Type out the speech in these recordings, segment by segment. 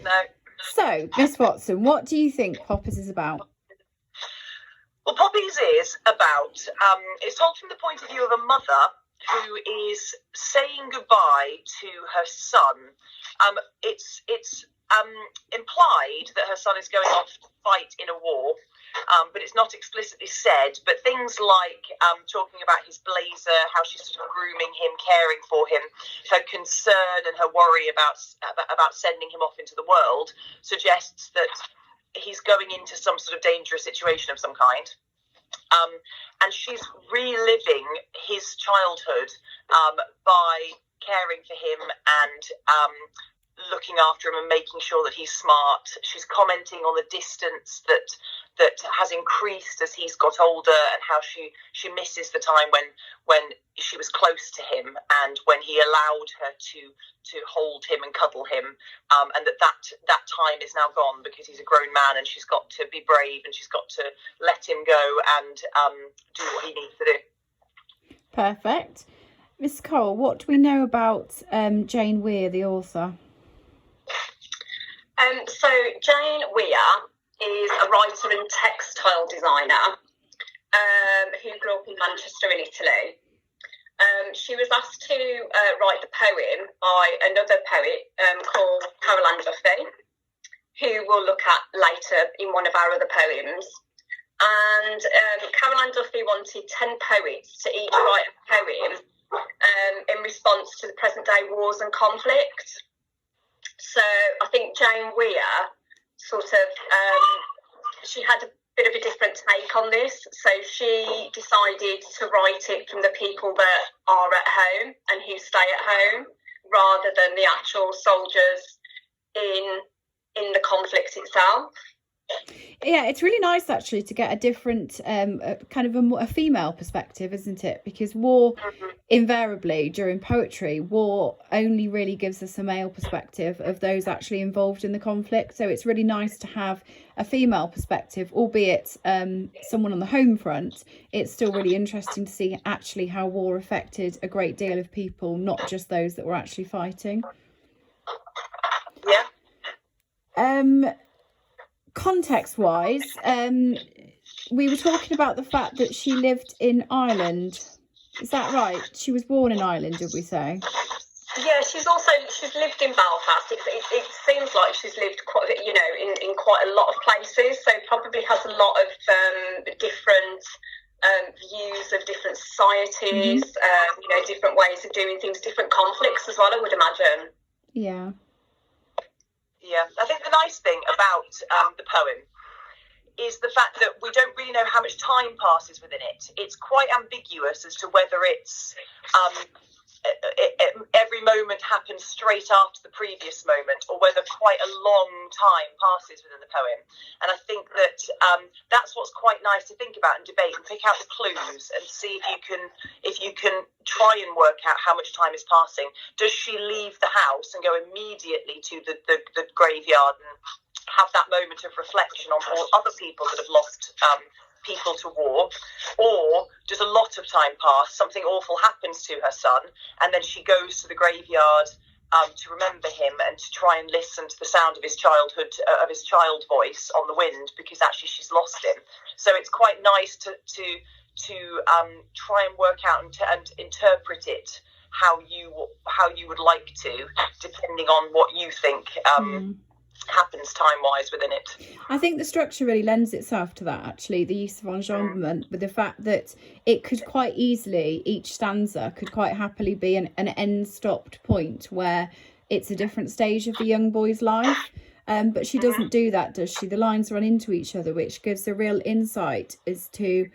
No. So, Miss Watson, what do you think Poppies is about? Well, Poppies is about, it's told from the point of view of a mother who is saying goodbye to her son. It's implied that her son is going off to fight in a war, but it's not explicitly said. But things like talking about his blazer, how she's sort of grooming him, caring for him, her concern and her worry about sending him off into the world suggests that he's going into some sort of dangerous situation of some kind. And she's reliving his childhood by caring for him and looking after him and making sure that he's smart. She's commenting on the distance that has increased as he's got older, and how she misses the time when she was close to him and when he allowed her to hold him and cuddle him, and that time is now gone because he's a grown man, and she's got to be brave and she's got to let him go and do what he needs to do. Perfect. Miss Cole, what do we know about Jane Weir, the author? So Jane Weir is a writer and textile designer who grew up in Manchester in Italy. She was asked to write the poem by another poet called Caroline Duffy, who we'll look at later in one of our other poems. And Caroline Duffy wanted 10 poets to each write a poem in response to the present day wars and conflict. So I think Jane Weir sort of, she had a bit of a different take on this. So she decided to write it from the people that are at home and who stay at home, rather than the actual soldiers in the conflict itself. Yeah, it's really nice actually to get a different kind of a female perspective, isn't it? Because war, invariably during poetry, war only really gives us a male perspective of those actually involved in the conflict. So it's really nice to have a female perspective, albeit someone on the home front. It's still really interesting to see actually how war affected a great deal of people, not just those that were actually fighting. Yeah. Context-wise, we were talking about the fact that she lived in Ireland. Is that right? She was born in Ireland, did we say? Yeah, she's lived in Belfast. It seems like she's lived quite, in quite a lot of places. So probably has a lot of different views of different societies. Different ways of doing things, different conflicts as well, I would imagine. Yeah. Yeah, I think the nice thing about the poem is the fact that we don't really know how much time passes within it. It's quite ambiguous as to whether it's every moment happens straight after the previous moment, or whether quite a long time passes within the poem. And I think that that's what's quite nice to think about and debate and pick out the clues and see if you can try and work out how much time is passing. Does she leave the house and go immediately to the graveyard and have that moment of reflection on all other people that have lost people to war, or does a lot of time pass, something awful happens to her son, and then she goes to the graveyard to remember him and to try and listen to the sound of his childhood, of his child voice on the wind, because actually she's lost him. So it's quite nice to try and work out and interpret it how you would like to, depending on what you think happens time-wise within it. I think the structure really lends itself to that, actually, the use of enjambment, with the fact that it could quite easily, each stanza could quite happily be an end-stopped point where it's a different stage of the young boy's life. But she doesn't do that, does she? The lines run into each other, which gives a real insight as to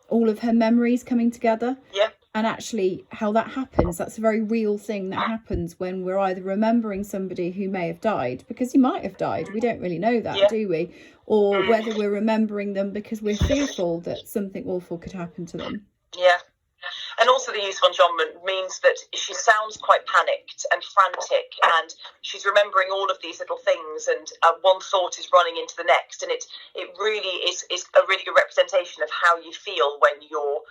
all of her memories coming together. Yeah. And actually how that happens, that's a very real thing that happens when we're either remembering somebody who may have died, because he might have died, we don't really know that, do we? Or whether we're remembering them because we're fearful that something awful could happen to them. Yeah. And also the use of enjambment means that she sounds quite panicked and frantic, and she's remembering all of these little things, and one thought is running into the next, and it really is a really good representation of how you feel when you're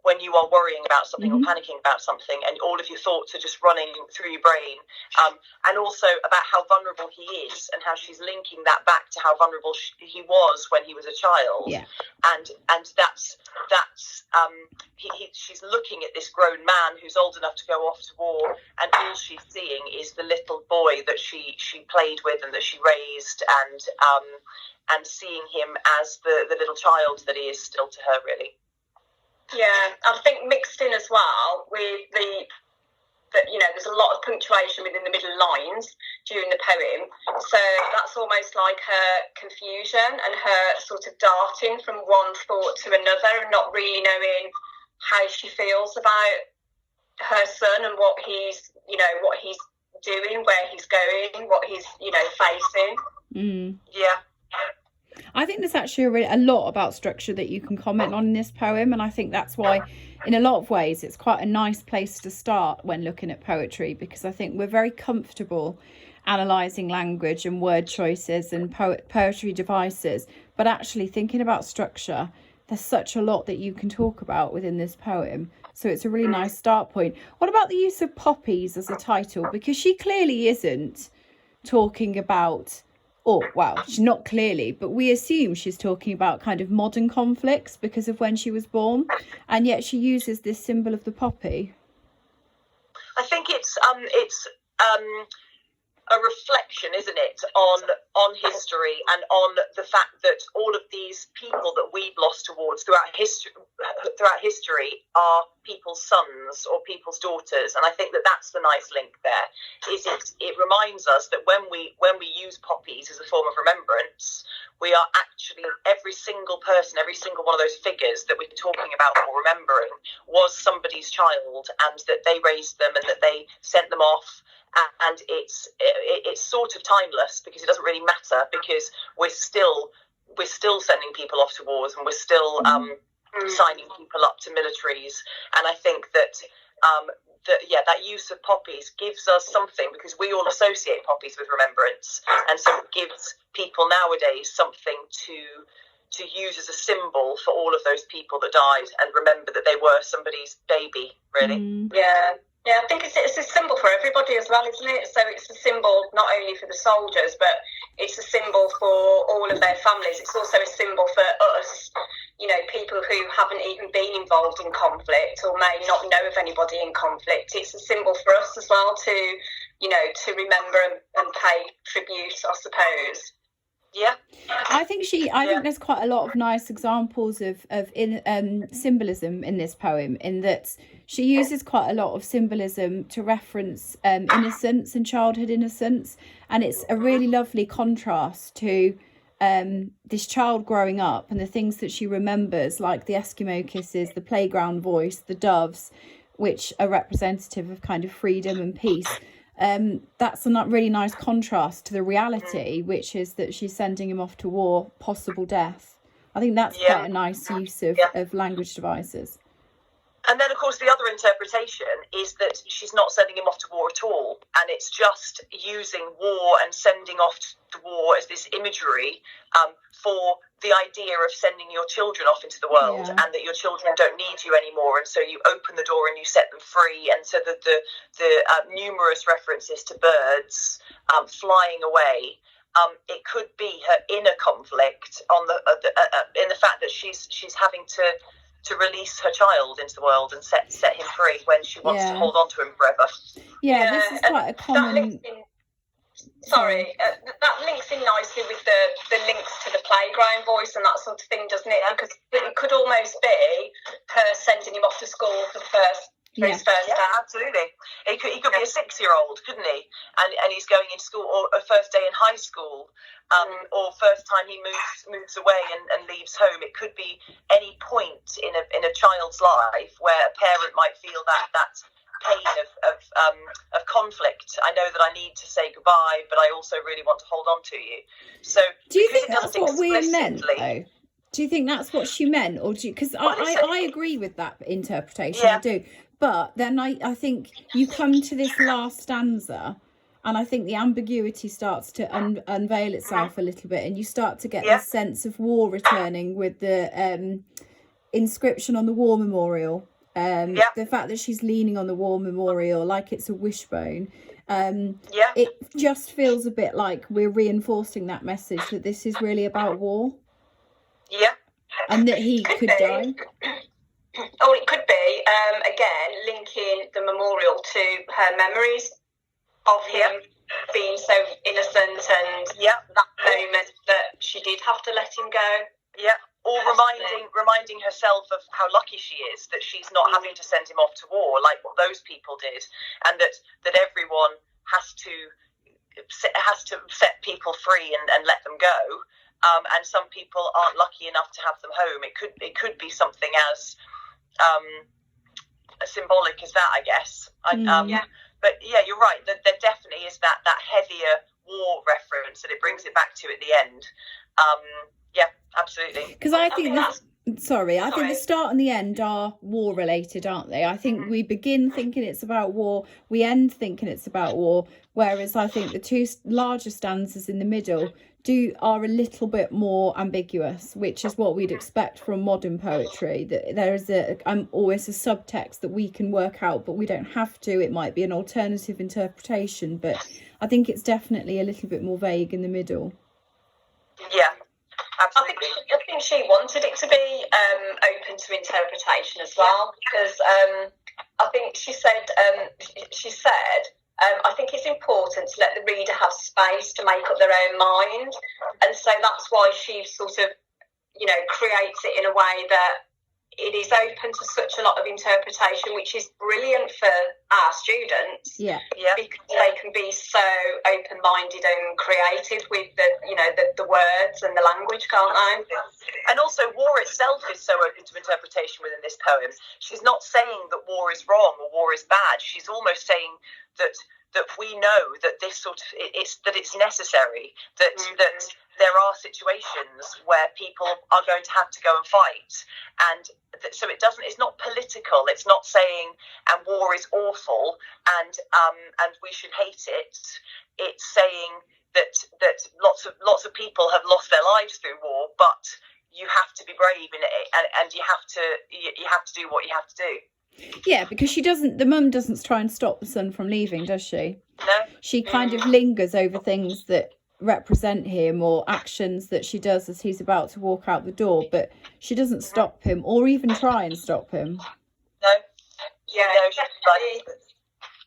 when you are worrying about something or panicking about something, and all of your thoughts are just running through your brain, and also about how vulnerable he is, and how she's linking that back to how vulnerable he was when he was a child. Yeah. And that's she's looking at this grown man who's old enough to go off to war, and all she's seeing is the little boy that she played with and that she raised, and seeing him as the little child that he is still to her, really. Yeah, I think mixed in as well with that, you know, there's a lot of punctuation within the middle lines during the poem, so that's almost like her confusion and her sort of darting from one thought to another, and not really knowing how she feels about her son and what he's doing, where he's going, what he's, you know, facing. Yeah. I think there's actually a lot about structure that you can comment on in this poem, and I think that's why in a lot of ways it's quite a nice place to start when looking at poetry, because I think we're very comfortable analysing language and word choices and poetry devices, but actually thinking about structure, there's such a lot that you can talk about within this poem, so it's a really nice start point. What about the use of Poppies as a title? Because she clearly isn't talking about, she's not clearly, but we assume she's talking about kind of modern conflicts because of when she was born, and yet she uses this symbol of the poppy. I think it's a reflection, isn't it, on history and on the fact that all of these people that we've lost to wars throughout history are people's sons or people's daughters, and I think that that's the nice link there. Is it reminds us that when we use poppies as a form of remembrance, we are actually, every single person, every single one of those figures that we're talking about or remembering was somebody's child, and that they raised them and that they sent them off. And it's sort of timeless, because it doesn't really matter, because we're still sending people off to wars, and we're still signing people up to militaries. And I think that that use of poppies gives us something, because we all associate poppies with remembrance, and so it gives people nowadays something to use as a symbol for all of those people that died, and remember that they were somebody's baby, really. Yeah, I think it's a symbol for everybody as well, isn't it? So it's a symbol not only for the soldiers, but it's a symbol for all of their families. It's also a symbol for us, you know, people who haven't even been involved in conflict or may not know of anybody in conflict. It's a symbol for us as well to, you know, to remember and pay tribute, I suppose. Yeah, I think there's quite a lot of nice examples of symbolism in this poem, in that she uses quite a lot of symbolism to reference innocence and childhood innocence, and it's a really lovely contrast to this child growing up and the things that she remembers, like the Eskimo kisses, the playground voice, the doves, which are representative of kind of freedom and peace. That's a really nice contrast to the reality, which is that she's sending him off to war, possible death. I think that's quite a nice use of language devices. And then, of course, the other interpretation is that she's not sending him off to war at all, and it's just using war and sending off to war as this imagery for the idea of sending your children off into the world, and that your children don't need you anymore, and so you open the door and you set them free. And so the numerous references to birds flying away, it could be her inner conflict on in the fact that she's having to release her child into the world and set him free when she wants to hold on to him forever. This is quite a common... that links in nicely with the links to the playground voice and that sort of thing, doesn't it? Because it could almost be her sending him off to school for his first day. Absolutely. He could be a 6-year-old, couldn't he? And he's going into school, or a first day in high school, or first time he moves away and leaves home. It could be any point in a child's life where a parent might feel that pain of conflict. I know that I need to say goodbye, but I also really want to hold on to you. So do you think that's what we meant, though? Do you think that's what she meant, or do you? Because I agree with that interpretation. I do. But then I think you come to this last stanza, and I think the ambiguity starts to unveil itself a little bit, and you start to get this sense of war returning with the inscription on the war memorial The fact that she's leaning on the war memorial like it's a wishbone. It just feels a bit like we're reinforcing that message that this is really about war. Yeah. And that he could die. Oh, it could be. Again, linking the memorial to her memories of him being so innocent and that moment that she did have to let him go. Yeah. Or reminding herself of how lucky she is that she's not having to send him off to war like what those people did, and that everyone has to set people free and let them go. And some people aren't lucky enough to have them home. It could be something as symbolic as that, I guess. But yeah, you're right. There definitely is that heavier war reference that it brings it back to at the end. Yeah, absolutely. Because I think I think the start and the end are war related, aren't they? I think we begin thinking it's about war, we end thinking it's about war, whereas I think the two larger stanzas in the middle are a little bit more ambiguous, which is what we'd expect from modern poetry. That there is always a subtext that we can work out, but we don't have to. It might be an alternative interpretation, but I think it's definitely a little bit more vague in the middle. Yeah. Absolutely. I think she wanted it to be open to interpretation as well, because I think she said, I think it's important to let the reader have space to make up their own mind, and so that's why she sort of, creates it in a way that it is open to such a lot of interpretation, which is brilliant for our students. Because they can be so open-minded and creative with the words and the language, can't they? And also, war itself is so open to interpretation within this poem. She's not saying that war is wrong or war is bad. She's almost saying that we know that this it's necessary, that there are situations where people are going to have to go and fight, and so it's not political. It's not saying and war is awful and we should hate it. It's saying that lots of people have lost their lives through war, but you have to be brave in it, and you have to do what you have to do. Yeah, because the mum doesn't try and stop the son from leaving, does she? No. She kind of lingers over things that represent him or actions that she does as he's about to walk out the door, but she doesn't stop him or even try and stop him. No.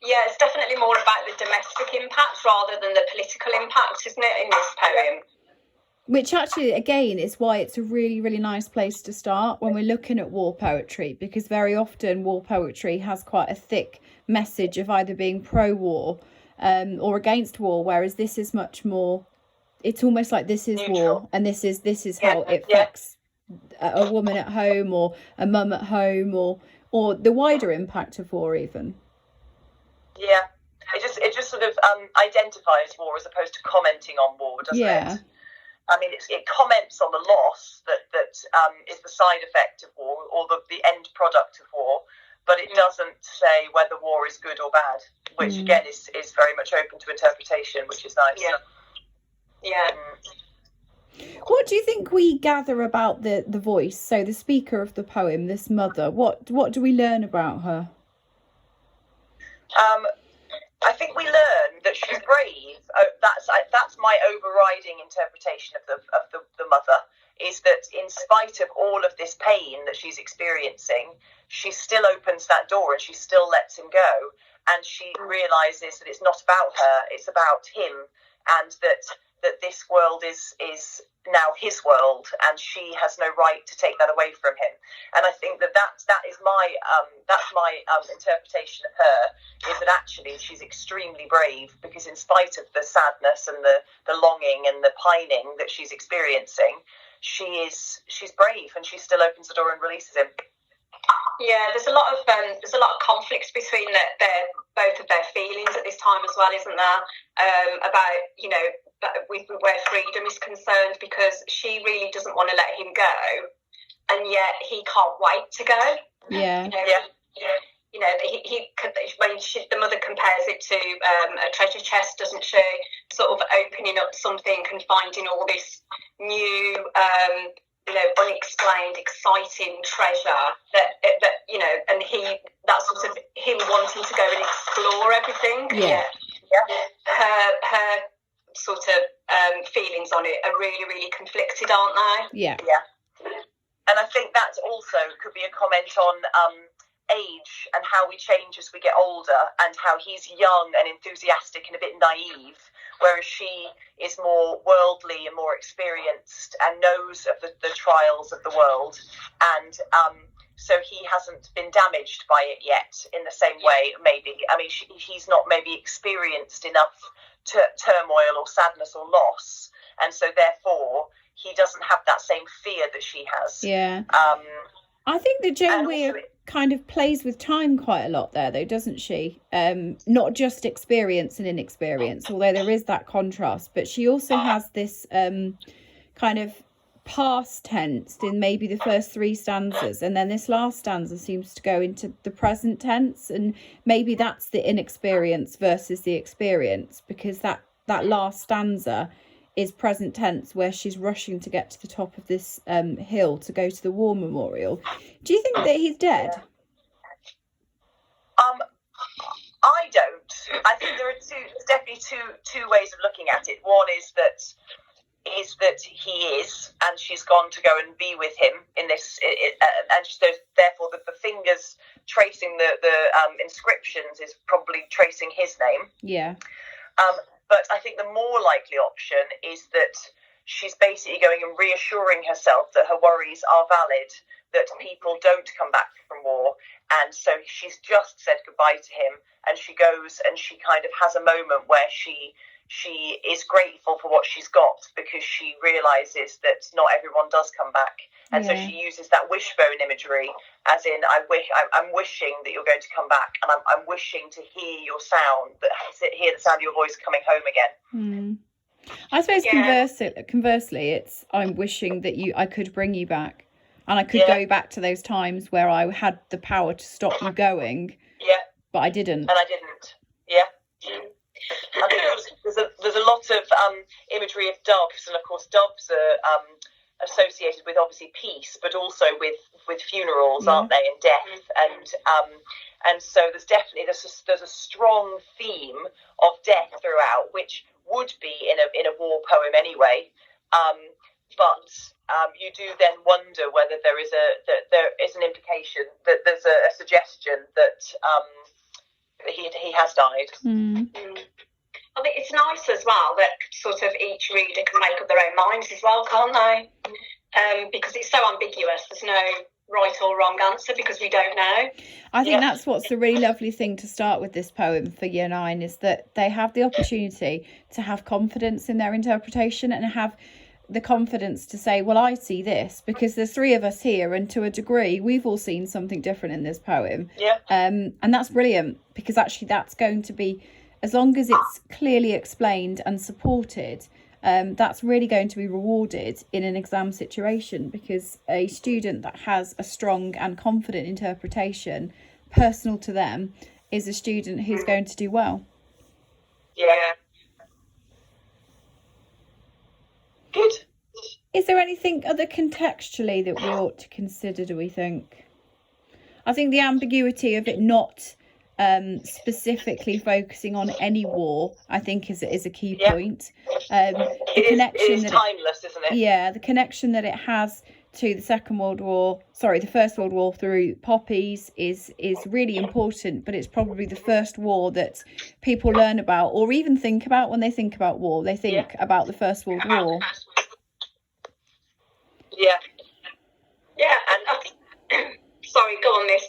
It's definitely more about the domestic impact rather than the political impact, isn't it, in this poem? Which actually, again, is why it's a really, really nice place to start when we're looking at war poetry, because very often war poetry has quite a thick message of either being pro-war or against war, whereas this is much more, it's almost like this is neutral. War, and this is how it affects a woman at home or a mum at home or the wider impact of war even. Yeah, it just sort of identifies war as opposed to commenting on war, doesn't it? I mean, it comments on the loss that is the side effect of war or the end product of war, but it doesn't say whether war is good or bad, which again is very much open to interpretation, which is nice. What do you think we gather about the voice? So the speaker of the poem, this mother, what do we learn about her? I think we learn that she's brave. That's my overriding interpretation of the mother, is that in spite of all of this pain that she's experiencing, she still opens that door and she still lets him go, and she realises that it's not about her, it's about him, and that this world is now his world, and she has no right to take that away from him. And I think that is my interpretation of her, is that actually she's extremely brave, because in spite of the sadness and the longing and the pining that she's experiencing, she's brave, and she still opens the door and releases him. Yeah, there's a lot of conflicts between both of their feelings at this time as well, isn't there? About with where freedom is concerned, because she really doesn't want to let him go, and yet he can't wait to go. Yeah. The mother compares it to a treasure chest, doesn't she? Sort of opening up something and finding all this new unexplained, exciting treasure that and that's sort of him wanting to go and explore everything. Yeah. Her sort of feelings on it are really, really conflicted, aren't they? Yeah. And I think that also could be a comment on age and how we change as we get older, and how he's young and enthusiastic and a bit naive, whereas she is more worldly and more experienced and knows of the trials of the world, and so he hasn't been damaged by it yet in the same way, maybe. I mean, he's not maybe experienced enough turmoil or sadness or loss, and so therefore he doesn't have that same fear that she has. Yeah. I think that Jane Weir kind of plays with time quite a lot there, though, doesn't she? Not just experience and inexperience, although there is that contrast, but she also has this kind of past tense in maybe the first 3 stanzas, and then this last stanza seems to go into the present tense, and maybe that's the inexperience versus the experience, because that last stanza is present tense, where she's rushing to get to the top of this hill to go to the war memorial. Do you think that he's dead? I don't. I think there's definitely two ways of looking at it. One is that he is, and she's gone to go and be with him in this, and so therefore the fingers tracing the inscriptions is probably tracing his name. Yeah. But I think the more likely option is that she's basically going and reassuring herself that her worries are valid, that people don't come back from war. And so she's just said goodbye to him, and she goes and she kind of has a moment where she is grateful for what she's got, because she realises that not everyone does come back. And so she uses that wishbone imagery, as in, I'm wishing that you're going to come back, and I'm wishing to hear your sound, hear the sound of your voice coming home again. I suppose conversely, it's I'm wishing that I could bring you back, and I could go back to those times where I had the power to stop you going. Yeah. But I didn't. And I didn't. Yeah. I think there's a lot of imagery of doves, and of course doves are associated with obviously peace, but also with funerals, aren't they, and death, and so there's definitely there's a strong theme of death throughout, which would be in a war poem anyway, but you do then wonder whether there is an implication, that there's a suggestion that he has died. I think it's nice as well that sort of each reader can make up their own minds as well, can't they? Because it's so ambiguous. There's no right or wrong answer, because we don't know. I think that's what's the really lovely thing to start with this poem for Year 9, is that they have the opportunity to have confidence in their interpretation, and have the confidence to say, well, I see this, because there's 3 of us here, and to a degree we've all seen something different in this poem. And that's brilliant, because actually that's going to be, as long as it's clearly explained and supported, that's really going to be rewarded in an exam situation, because a student that has a strong and confident interpretation personal to them is a student who's going to do well. Good. Is there anything other contextually that we ought to consider, do we think? I think the ambiguity of it not specifically focusing on any war, I think is a key point. It is timeless, isn't it? Yeah, the connection that it has to the First World War through Poppies is really important, but it's probably the first war that people learn about, or even think about when they think about war. They think about the First World War. And sorry, go on, Miss.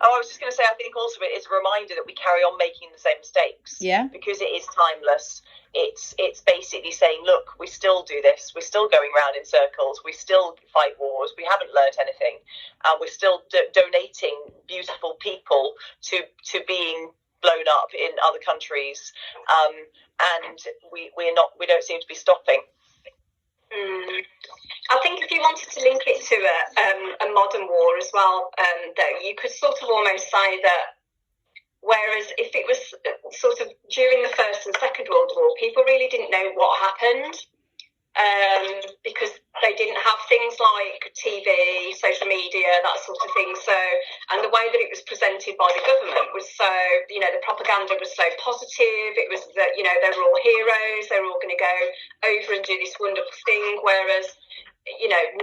I was just going to say, I think also it is a reminder that we carry on making the same mistakes. Because it is timeless. It's basically saying, look, we still do this. We're still going round in circles. We still fight wars. We haven't learnt anything. We're still donating beautiful people to being blown up in other countries. And we don't seem to be stopping. I think if you wanted to link it to a modern war as well, though, you could sort of almost say that, whereas if it was sort of during the First and Second World War, people really didn't know what happened. because they didn't have things like TV, social media, that sort of thing. So, and the way that it was presented by the government was so, the propaganda was so positive. It was that, they were all heroes. They were all going to go over and do this wonderful thing. Whereas,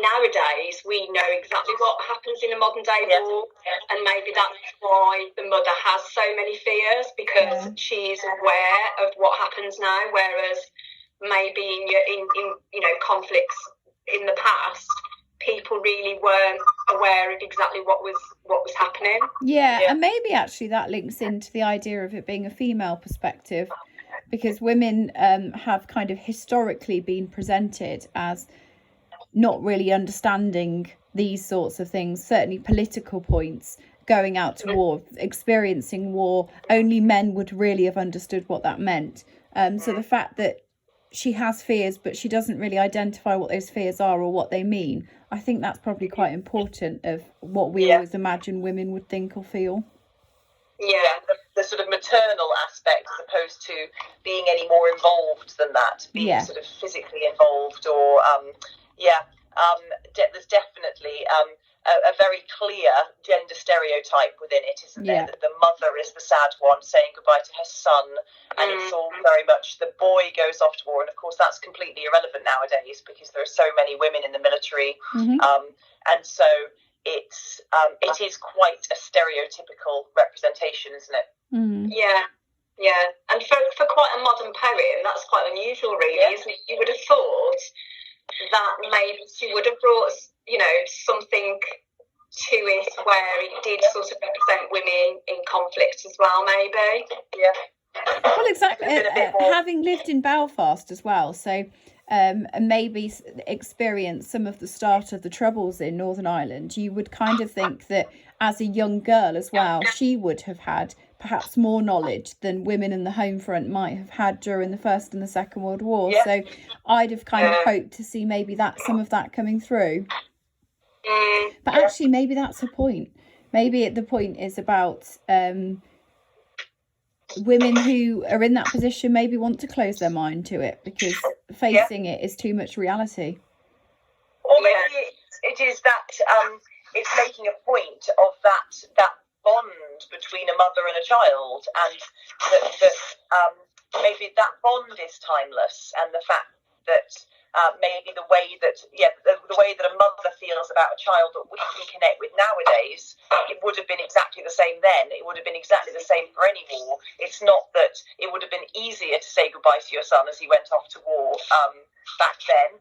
nowadays we know exactly what happens in a modern day war, and maybe that's why the mother has so many fears, because she's aware of what happens now, whereas maybe in conflicts in the past, people really weren't aware of exactly what was happening. And maybe actually that links into the idea of it being a female perspective, because women have kind of historically been presented as not really understanding these sorts of things, certainly political points, going out to war, experiencing war. Only men would really have understood what that meant. So the fact that she has fears, but she doesn't really identify what those fears are or what they mean, I think that's probably quite important of what we always imagine women would think or feel. Yeah, the sort of maternal aspect, as opposed to being any more involved than that, being sort of physically involved, or there's definitely a very clear gender stereotype within it, isn't there? That the mother is the sad one saying goodbye to her son, and it's all very much the boy goes off to war, and of course that's completely irrelevant nowadays because there are so many women in the military, and so it is quite a stereotypical representation, isn't it? Yeah, and for quite a modern poem, that's quite unusual, really, isn't it? You would have thought that maybe she would have brought, something to it where it did sort of represent women in conflict as well, maybe. Well, exactly. Having lived in Belfast as well, so and maybe experience some of the start of the Troubles in Northern Ireland, you would kind of think that as a young girl as well, she would have had perhaps more knowledge than women in the home front might have had during the First and the Second World War. So I'd have kind of hoped to see maybe some of that coming through. But actually, maybe that's the point. Maybe the point is about women who are in that position maybe want to close their mind to it because facing it is too much reality. Or maybe it is that it's making a point of that bond between a mother and a child, and that maybe that bond is timeless, and the fact that maybe the way that a mother feels about a child that we can connect with nowadays, it would have been exactly the same then. It would have been exactly the same for any war. It's not that it would have been easier to say goodbye to your son as he went off to war back then,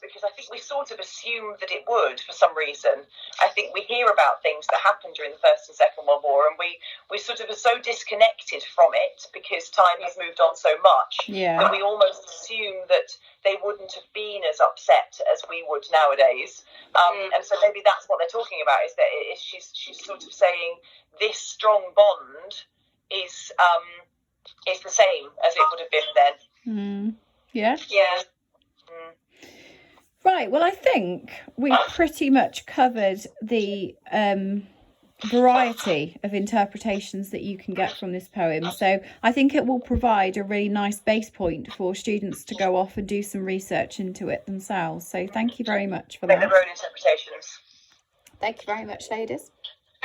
because I think we sort of assumed that it would for some reason. I think we hear about things that happened during the First and Second World War, and we sort of are so disconnected from it because time has moved on so much that we almost assume that they wouldn't have been as upset as we would nowadays. And so maybe that's what they're talking about, is that she's sort of saying this strong bond is the same as it would have been then. Yeah. Right, well, I think we pretty much covered the variety of interpretations that you can get from this poem. So I think it will provide a really nice base point for students to go off and do some research into it themselves. So thank you very much for that. Make their own interpretations. Thank you very much, ladies.